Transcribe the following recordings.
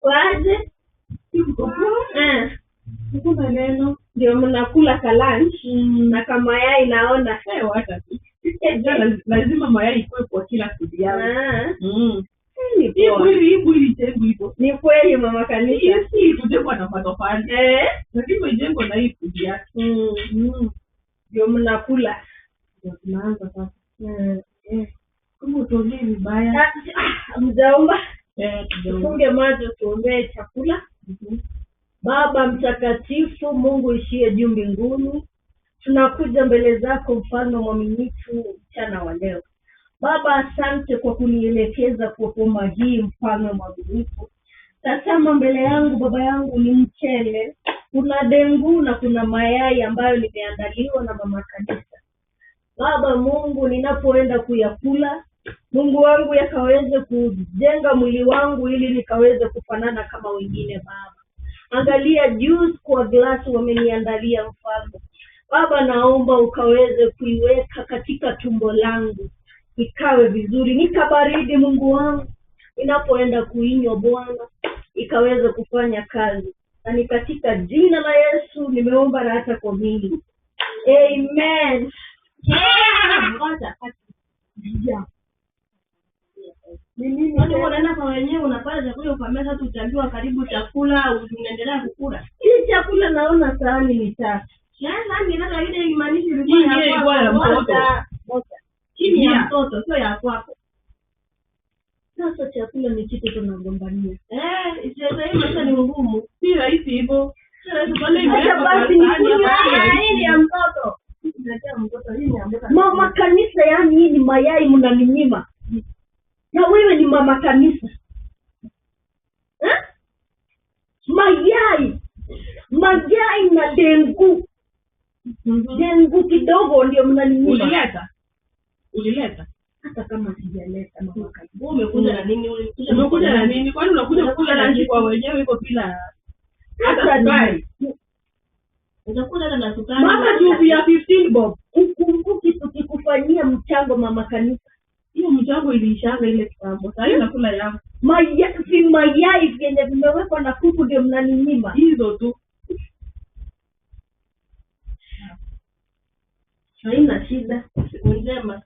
Kwaje? Kuna neno Ndio mnakula ka lunch na kama mayai naona. wacha tu. Lazima mayai ikuwe kwa kila food yangu. Ni kweli mama kanisa. Hii kujengwa na matofali. Lakini ijengwa na hii food yake. Ndio mnakula. Ndio tunaanza sasa. Kama utolee vibaya. Mjaomba. Tufunge macho tuombee chakula. Baba mtakatifu, Mungu ishie juu mbinguni, tunakuja mbele zako mfano mwaminifu mchana wa leo. Baba, asante kwa kunielekeza kwa koma hii mfano mwaminifu. Tazama mbele yangu Baba yangu ni mchele, kuna dengu na kuna mayai ambayo nimeandaliwa na mama kanisa. Baba Mungu, ninapoenda kuyakula, Mungu wangu yakaweze kujenga mwili wangu ili nikaweze kufanana kama wengine. Baba, angalia juice kwa glasi wameniandalia mfalme. Baba, naomba ukaweze kuiweka katika tumbo langu ikawe vizuri, nikabaridi Mungu wangu ninapoenda kuinywa Bwana, ikaweze kufanya kazi. Na ni katika jina la Yesu nimeomba na hata kwa mimi. Amen. Watu wanaenda kwa wenyewe, unapata chakula ukameza tu, utajua karibu chakula unaendelea kukula. Hii chakula naona sahani ni tatu. Sasa ninaona ile imaanisha ilikuwa ya mtoto. Chini ya mtoto sio ya kwako. Sasa chakula ni kitu tunagombania. Sasa hii maisha ni ngumu. Si rahisi hivyo. Acha basi nikunywe hii ya mtoto. Mama kanisa, yani hii ni mayai mnaninyima. Na wewe ni mama kanisa. Mayai na dengu. Dengu kidogo ndio mnaninyima. Ulileta? Hata kama sijaleta mama kanisa. Wewe umekuja na nini? Umekuja na nini? Kwani unakuja kukula lunch kwa wenyewe iko bila hata sukari? Utakula na sukari. Mama juu ya 15 bob. Ukumbuki tukikufanyia mchango mama kanisa. Hiyo mchango iliishanga ile kitambo. Sasa nakula yangu. Mayai vyenye vimewekwa na kuku ndio mnaninyima. Hizo tu. Haina shida. Siku njema.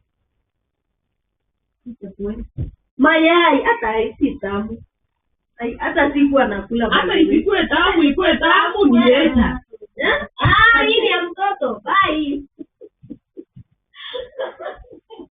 Mayai hata si tamu. Hata siku anakula. Hata ikue tamu nieta. Hii ni ya mtoto. Bye.